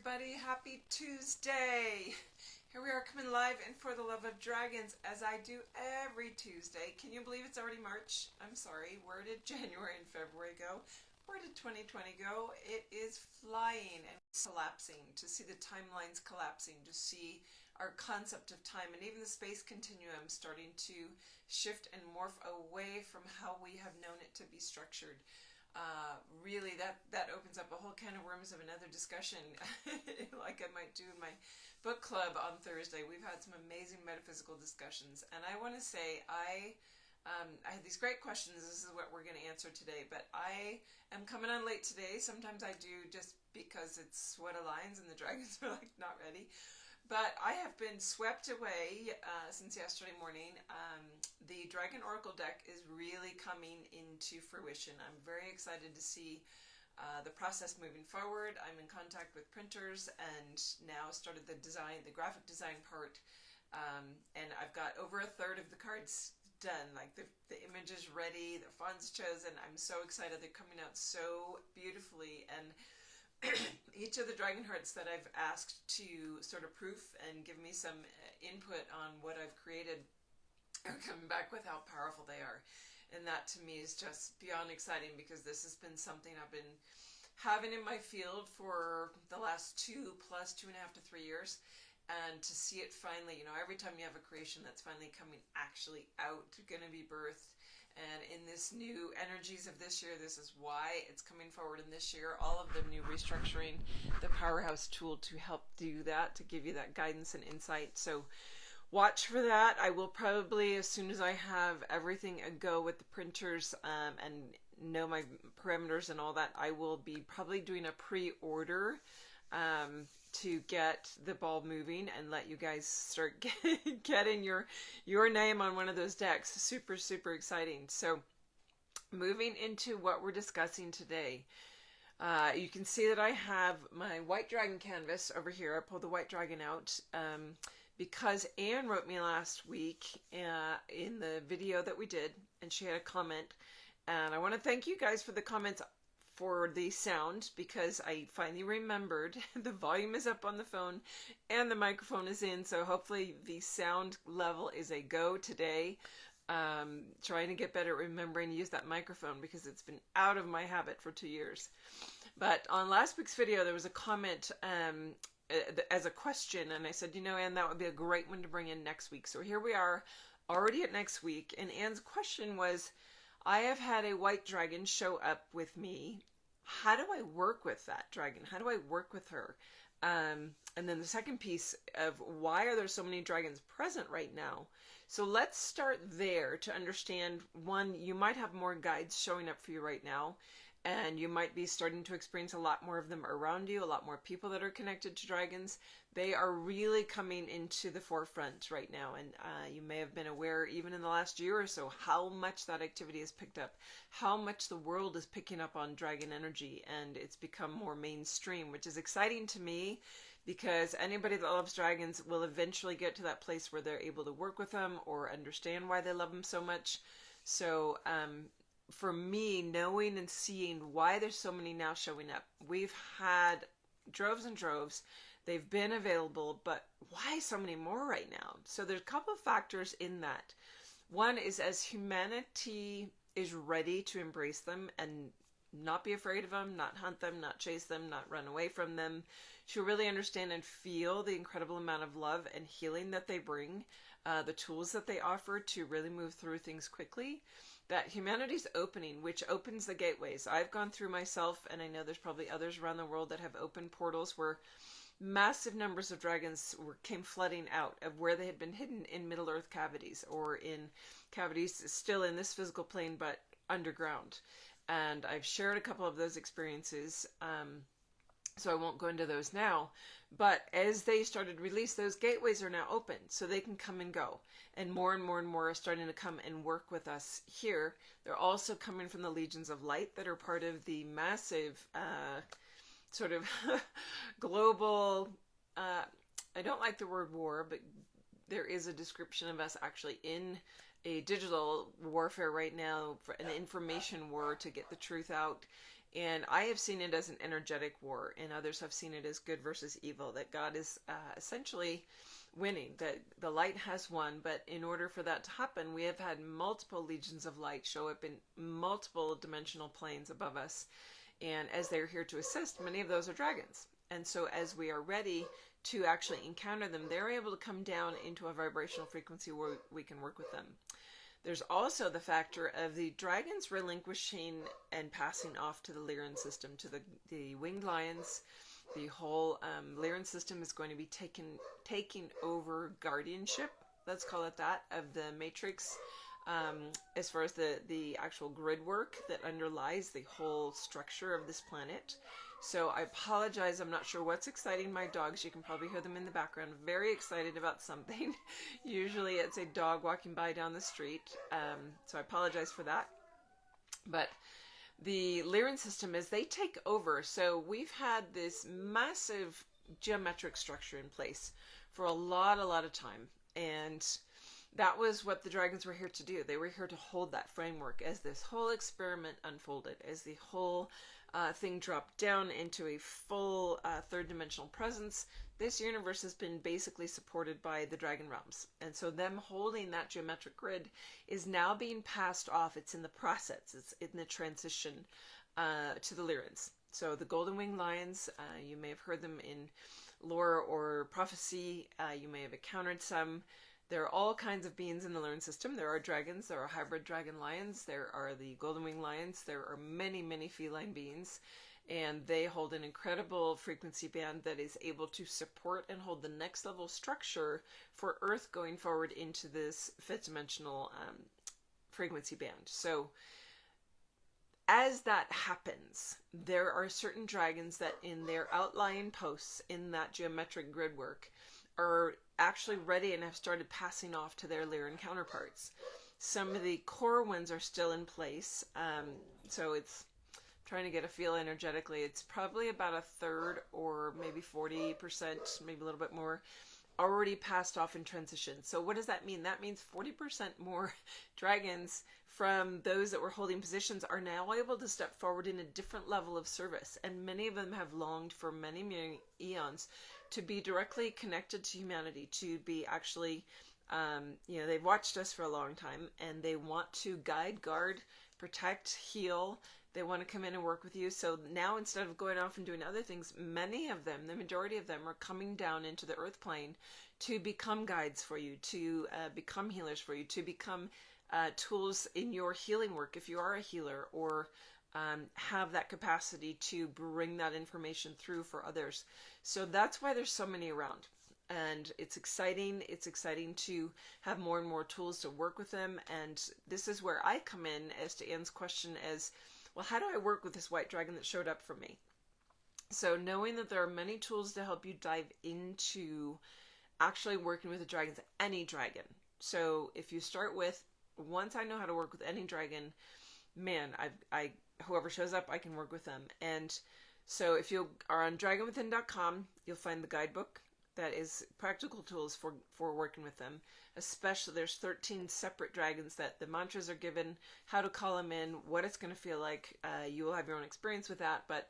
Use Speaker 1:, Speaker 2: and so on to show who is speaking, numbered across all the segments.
Speaker 1: everybody. Happy Tuesday. Here we are coming live and for the love of dragons as I do every Tuesday. Can you believe it's already March? I'm sorry. Where did January and February go? Where did 2020 go? It is flying and collapsing. To see the timelines collapsing, to see our concept of time and even the space continuum starting to shift and morph away from how we have known it to be structured. Really, that opens up a whole can of worms of another discussion, like I might do in my book club on Thursday. We've had some amazing metaphysical discussions, and I want to say I had these great questions. This is what we're going to answer today, but I am coming on late today. Sometimes I do just because it's what aligns and the dragons are like not ready. But I have been swept away since yesterday morning. The Dragon Oracle deck is really coming into fruition. I'm very excited to see the process moving forward. I'm in contact with printers and now started the graphic design part. And I've got over a third of the cards done. Like the image is ready, the font's chosen. I'm so excited. They're coming out so beautifully. And each of the dragon hearts that I've asked to sort of proof and give me some input on what I've created are coming back with how powerful they are. And that to me is just beyond exciting because this has been something I've been having in my field for the last 2.5 to 3 years. And to see it finally, every time you have a creation that's finally coming actually out, going to be birthed. And in this new energies of this year, this is why it's coming forward in this year. All of the new restructuring, the powerhouse tool to help do that, to give you that guidance and insight. So watch for that. I will probably, as soon as I have everything a go with the printers and know my parameters and all that, I will be probably doing a pre-order to get the ball moving and let you guys start getting your name on one of those decks. Super, super exciting. So moving into what we're discussing today, you can see that I have my white dragon canvas over here. I pulled the white dragon out because Anne wrote me last week in the video that we did, and she had a comment. And I want to thank you guys for the comments for the sound, because I finally remembered the volume is up on the phone and the microphone is in, so hopefully the sound level is a go today. Trying to get better at remembering to use that microphone because it's been out of my habit for 2 years. But on last week's video there was a comment as a question, and I said, Anne, that would be a great one to bring in next week. So here we are already at next week, and Anne's question was, I have had a white dragon show up with me. How do I work with that dragon? How do I work with her? And then the second piece of why are there so many dragons present right now? So let's start there to understand, one, you might have more guides showing up for you right now, and you might be starting to experience a lot more of them around you, a lot more people that are connected to dragons. They are really coming into the forefront right now, and you may have been aware even in the last year or so how much that activity has picked up, how much the world is picking up on dragon energy, and it's become more mainstream, which is exciting to me because anybody that loves dragons will eventually get to that place where they're able to work with them or understand why they love them so much. So for me, knowing and seeing why there's so many now showing up, we've had droves and droves. They've been available, but why so many more right now? So there's a couple of factors in that. One is as humanity is ready to embrace them and not be afraid of them, not hunt them, not chase them, not run away from them, to really understand and feel the incredible amount of love and healing that they bring, the tools that they offer to really move through things quickly, that humanity's opening, which opens the gateways. I've gone through myself, and I know there's probably others around the world that have opened portals where massive numbers of dragons came flooding out of where they had been hidden in Middle Earth cavities, or in cavities still in this physical plane but underground. And I've shared a couple of those experiences, so I won't go into those now. But as they started to release, those gateways are now open, so they can come and go. And more are starting to come and work with us here. They're also coming from the legions of light that are part of the massive sort of global, I don't like the word war, but there is a description of us actually in a digital warfare right now, for an information war to get the truth out And I have seen it as an energetic war, and others have seen it as good versus evil, that God is essentially winning, that the light has won. But in order for that to happen, we have had multiple legions of light show up in multiple dimensional planes above us. And as they're here to assist, many of those are dragons. And so as we are ready to actually encounter them, they're able to come down into a vibrational frequency where we can work with them. There's also the factor of the dragons relinquishing and passing off to the Lyran system, to the winged lions. The whole Lyran system is going to be taking over guardianship, let's call it that, of the matrix, as far as the actual grid work that underlies the whole structure of this planet. So I apologize, I'm not sure what's exciting my dogs. You can probably hear them in the background. Very excited about something. Usually it's a dog walking by down the street. So I apologize for that. But the Lyran system, is they take over. So we've had this massive geometric structure in place for a lot of time. And that was what the dragons were here to do. They were here to hold that framework as this whole experiment unfolded, as the whole thing dropped down into a full third dimensional presence. This universe has been basically supported by the dragon realms. And so them holding that geometric grid is now being passed off. It's in the process. It's in the transition to the Lyrans. So the golden winged lions, you may have heard them in lore or prophecy. You may have encountered some. There are all kinds of beings in the Lyran system. There are dragons, there are hybrid dragon lions, there are the golden winged lions, there are many feline beings, and they hold an incredible frequency band that is able to support and hold the next level structure for Earth going forward into this fifth dimensional frequency band. So as that happens, there are certain dragons that in their outlying posts in that geometric grid work are actually ready and have started passing off to their Lyran counterparts. Some of the core ones are still in place. So it's trying to get a feel energetically. It's probably about a third or maybe 40%, maybe a little bit more, already passed off in transition. So what does that mean? That means 40% more dragons from those that were holding positions are now able to step forward in a different level of service. And many of them have longed for many eons to be directly connected to humanity, to be actually, they've watched us for a long time and they want to guide, guard, protect, heal. They want to come in and work with you. So now instead of going off and doing other things, many of them, the majority of them, are coming down into the earth plane to become guides for you, to become healers for you, to become tools in your healing work if you are a healer, or have that capacity to bring that information through for others. So that's why there's so many around. And it's exciting. It's exciting to have more and more tools to work with them. And this is where I come in, as to Anne's question, as well, how do I work with this white dragon that showed up for me? So knowing that there are many tools to help you dive into actually working with the dragons, any dragon. So if you start with, once I know how to work with any dragon, man, whoever shows up, I can work with them. And so if you are on dragonwithin.com, you'll find the guidebook that is practical tools for working with them. Especially, there's 13 separate dragons that the mantras are given, how to call them in, what it's going to feel like. You will have your own experience with that, but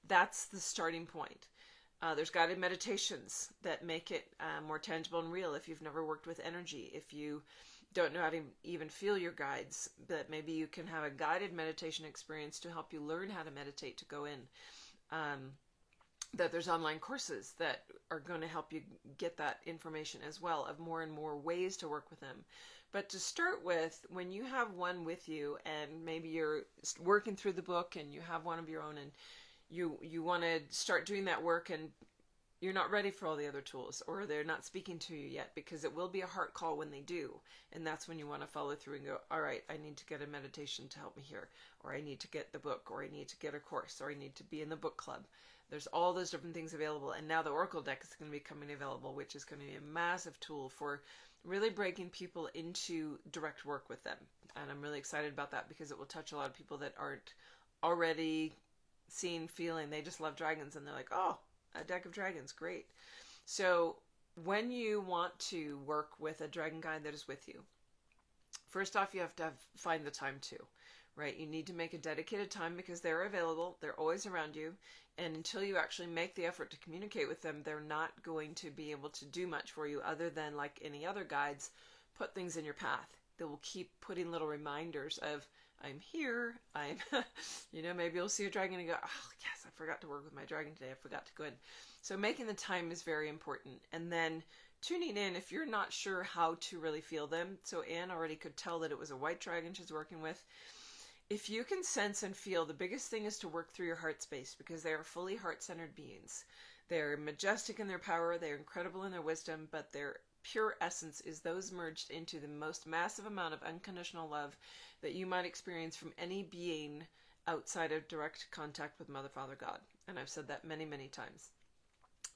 Speaker 1: that's the starting point. There's guided meditations that make it more tangible and real if you've never worked with energy. If you don't know how to even feel your guides, but maybe you can have a guided meditation experience to help you learn how to meditate to go in. That there's online courses that are going to help you get that information as well, of more and more ways to work with them. But to start with, when you have one with you and maybe you're working through the book and you have one of your own and you want to start doing that work and you're not ready for all the other tools, or they're not speaking to you yet, because it will be a heart call when they do. And that's when you want to follow through and go, all right, I need to get a meditation to help me here, or I need to get the book, or I need to get a course, or I need to be in the book club. There's all those different things available. And now the Oracle deck is going to be coming available, which is going to be a massive tool for really breaking people into direct work with them. And I'm really excited about that, because it will touch a lot of people that aren't already seeing, feeling, they just love dragons, and they're like, oh, a deck of dragons, great. So when you want to work with a dragon guide that is with you, first off, you have to find the time to. right? You need to make a dedicated time because they're available. They're always around you. And until you actually make the effort to communicate with them, they're not going to be able to do much for you other than, like any other guides, put things in your path. They will keep putting little reminders of, I'm here, I'm, maybe you'll see a dragon and go, oh, yes, I forgot to work with my dragon today. I forgot to go in. So making the time is very important. And then tuning in if you're not sure how to really feel them. So Anne already could tell that it was a white dragon she's working with. If you can sense and feel, the biggest thing is to work through your heart space because they are fully heart-centered beings. They're majestic in their power, they're incredible in their wisdom, but their pure essence is those merged into the most massive amount of unconditional love that you might experience from any being outside of direct contact with Mother, Father, God. And I've said that many, many times.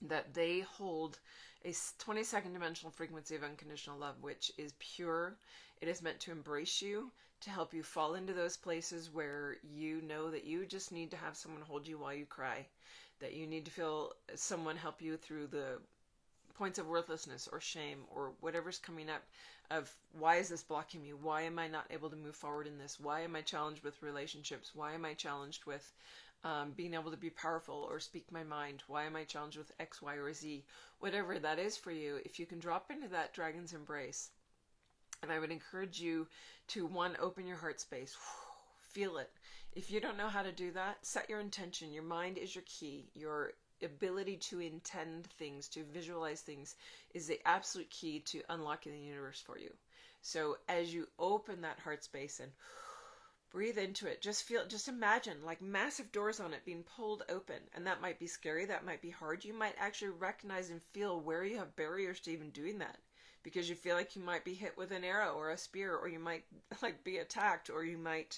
Speaker 1: That they hold a 22nd dimensional frequency of unconditional love, which is pure. It is meant to embrace you, to help you fall into those places where you know that you just need to have someone hold you while you cry, that you need to feel someone help you through the points of worthlessness or shame or whatever's coming up of, why is this blocking me? Why am I not able to move forward in this? Why am I challenged with relationships? Why am I challenged with being able to be powerful or speak my mind? Why am I challenged with X, Y, or Z? Whatever that is for you, if you can drop into that dragon's embrace, and I would encourage you to, one, open your heart space. Feel it. If you don't know how to do that, set your intention. Your mind is your key. Your ability to intend things, to visualize things, is the absolute key to unlocking the universe for you. So as you open that heart space and breathe into it, just imagine like massive doors on it being pulled open. And that might be scary. That might be hard. You might actually recognize and feel where you have barriers to even doing that, because you feel like you might be hit with an arrow or a spear, or you might like be attacked, or you might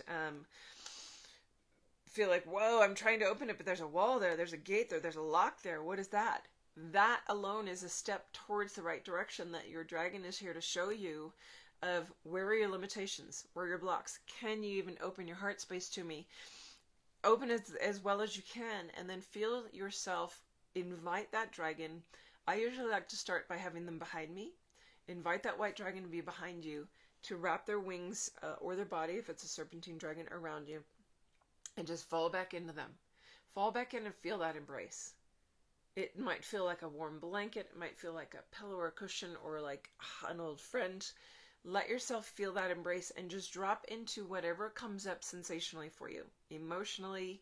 Speaker 1: feel like, whoa, I'm trying to open it, but there's a wall there, there's a gate there, there's a lock there. What is that? That alone is a step towards the right direction that your dragon is here to show you of, where are your limitations? Where are your blocks? Can you even open your heart space to me? Open as well as you can, and then feel yourself invite that dragon. I usually like to start by having them behind me. Invite that white dragon to be behind you, to wrap their wings or their body, if it's a serpentine dragon, around you, and just fall back into them. Fall back in and feel that embrace. It might feel like a warm blanket. It might feel like a pillow or a cushion, or like an old friend. Let yourself feel that embrace and just drop into whatever comes up sensationally for you. Emotionally,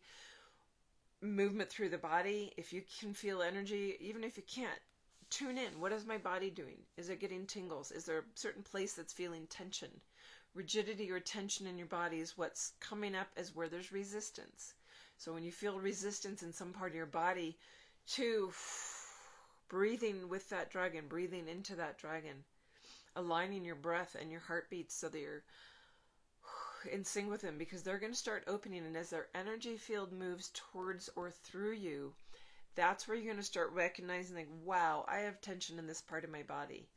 Speaker 1: movement through the body. If you can feel energy, even if you can't, tune in. What is my body doing? Is it getting tingles? Is there a certain place that's feeling tension? Rigidity or tension in your body is what's coming up as where there's resistance. So when you feel resistance in some part of your body, to breathing with that dragon, breathing into that dragon, aligning your breath and your heartbeats so that you're in sync with them, because they're going to start opening, and as their energy field moves towards or through you, that's where you're going to start recognizing, like, wow, I have tension in this part of my body.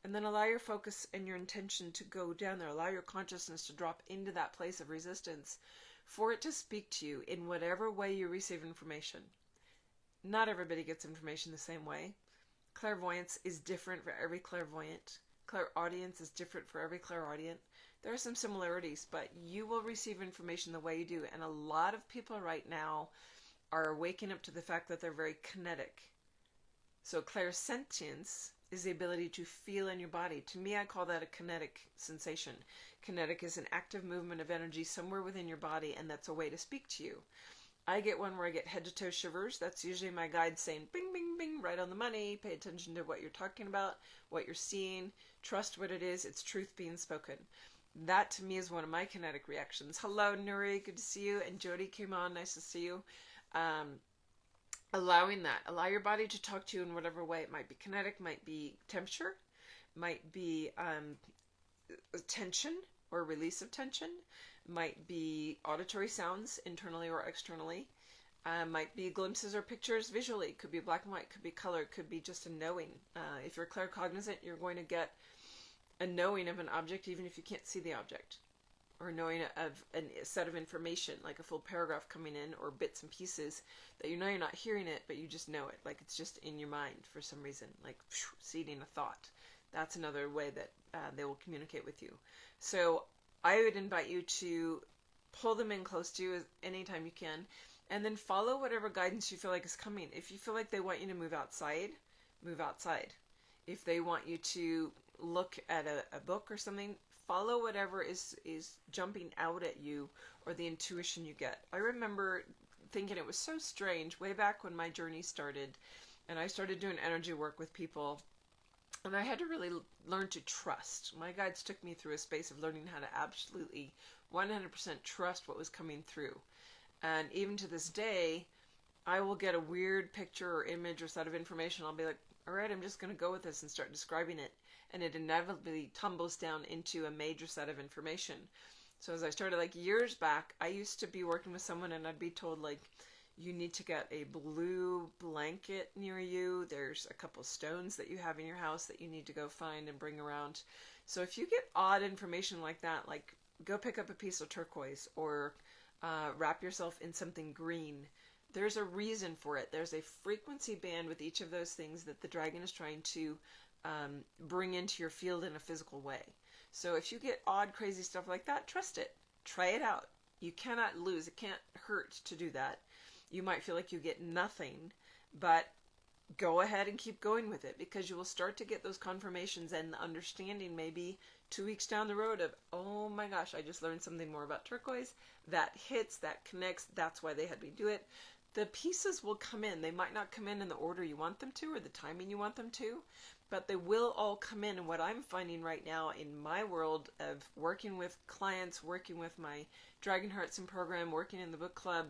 Speaker 1: And then allow your focus and your intention to go down there. Allow your consciousness to drop into that place of resistance for it to speak to you in whatever way you receive information. Not everybody gets information the same way. Clairvoyance is different for every clairvoyant. Clairaudience is different for every clairaudient. There are some similarities, but you will receive information the way you do. And a lot of people right now are waking up to the fact that they're very kinetic. So clairsentience is the ability to feel in your body. To me, I call that a kinetic sensation. Kinetic is an active movement of energy somewhere within your body, and that's a way to speak to you. I get one where I get head to toe shivers. That's usually my guide saying, bing, bing, bing, right on the money. Pay attention to what you're talking about, what you're seeing. Trust what it is. It's truth being spoken. That to me is one of my kinetic reactions. Hello, Nuri. Good to see you. And Jody came on. Nice to see you. Allowing that. Allow your body to talk to you in whatever way. It might be kinetic, might be temperature, might be tension or release of tension, might be auditory sounds internally or externally, might be glimpses or pictures visually. Could be black and white, could be color, could be just a knowing. If you're claircognizant, you're going to get a knowing of an object even if you can't see the object, or knowing of a set of information, like a full paragraph coming in, or bits and pieces that you know you're not hearing it, but you just know it, like it's just in your mind for some reason, like seeding a thought. That's another way that they will communicate with you. So I would invite you to pull them in close to you anytime you can, and then follow whatever guidance you feel like is coming. If you feel like they want you to move outside, move outside. If they want you to look at a book or something, follow whatever is jumping out at you, or the intuition you get. I remember thinking it was so strange way back when my journey started, and I started doing energy work with people, and I had to really learn to trust. My guides took me through a space of learning how to absolutely 100% trust what was coming through. And even to this day, I will get a weird picture or image or set of information. I'll be like, all right, I'm just going to go with this and start describing it. And it inevitably tumbles down into a major set of information. So as I started like years back, I used to be working with someone and I'd be told like, you need to get a blue blanket near you. There's a couple stones that you have in your house that you need to go find and bring around. So if you get odd information like that, like go pick up a piece of turquoise, or wrap yourself in something green, there's a reason for it. There's a frequency band with each of those things that the dragon is trying to bring into your field in a physical way. So if you get odd, crazy stuff like that, trust it. Try it out. You cannot lose. It can't hurt to do that. You might feel like you get nothing, but go ahead and keep going with it, because you will start to get those confirmations and the understanding maybe 2 weeks down the road of, oh my gosh, I just learned something more about turquoise. That hits, that connects, that's why they had me do it. The pieces will come in. They might not come in the order you want them to or the timing you want them to, but they will all come in. And what I'm finding right now in my world of working with clients, working with my Dragon Hearts and program, working in the book club,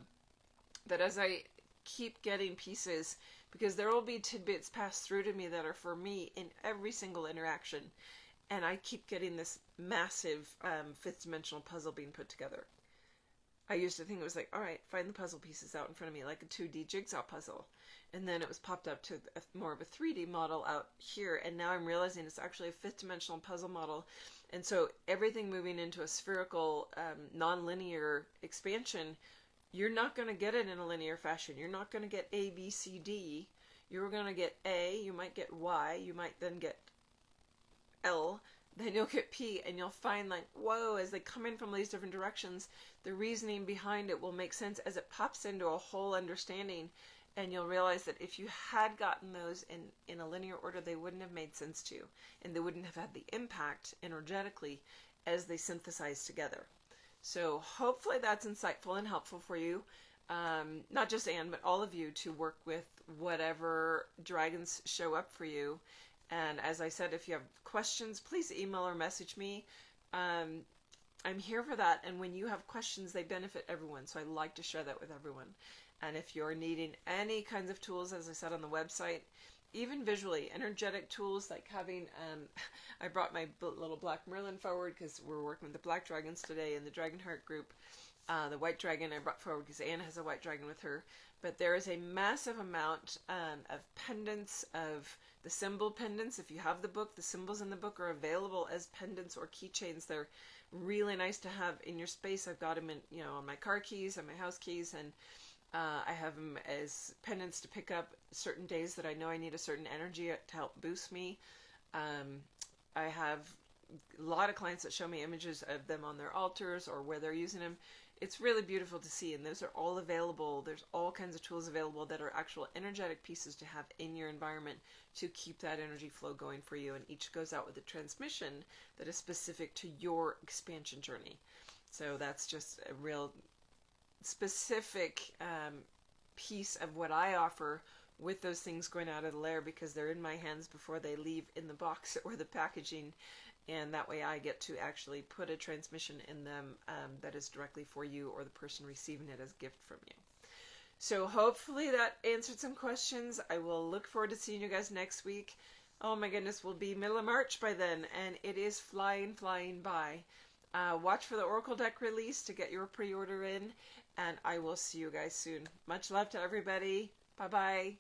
Speaker 1: that as I keep getting pieces, because there will be tidbits passed through to me that are for me in every single interaction, and I keep getting this massive fifth dimensional puzzle being put together. I used to think it was like, all right, find the puzzle pieces out in front of me, like a 2D jigsaw puzzle. And then it was popped up to more of a 3D model out here. And now I'm realizing it's actually a fifth dimensional puzzle model. And so everything moving into a spherical, non-linear expansion, you're not going to get it in a linear fashion. You're not going to get A, B, C, D. You're going to get A, you might get Y, you might then get L, then you'll get P, and you'll find like, whoa, as they come in from these different directions, the reasoning behind it will make sense as it pops into a whole understanding, and you'll realize that if you had gotten those in a linear order, they wouldn't have made sense to you, and they wouldn't have had the impact energetically as they synthesize together. So hopefully that's insightful and helpful for you, not just Anne, but all of you, to work with whatever dragons show up for you. And as I said, if you have questions, please email or message me. I'm here for that. And when you have questions, they benefit everyone. So I like to share that with everyone. And if you're needing any kinds of tools, as I said on the website, even visually, energetic tools like having, I brought my little black Merlin forward because we're working with the black dragons today in the Dragon Heart group. The white dragon I brought forward because Anne has a white dragon with her. But there is a massive amount of pendants, of the symbol pendants. If you have the book, the symbols in the book are available as pendants or keychains. They're really nice to have in your space. I've got them in, on my car keys and my house keys, and I have them as pendants to pick up certain days that I know I need a certain energy to help boost me. I have a lot of clients that show me images of them on their altars or where they're using them. It's really beautiful to see, and those are all available. There's all kinds of tools available that are actual energetic pieces to have in your environment to keep that energy flow going for you, and each goes out with a transmission that is specific to your expansion journey. So that's just a real specific piece of what I offer with those things going out of the lair, because they're in my hands before they leave in the box or the packaging. And that way I get to actually put a transmission in them that is directly for you or the person receiving it as a gift from you. So hopefully that answered some questions. I will look forward to seeing you guys next week. Oh my goodness, we'll be middle of March by then, and it is flying by. Watch for the Oracle deck release to get your pre-order in, and I will see you guys soon. Much love to everybody. Bye-bye.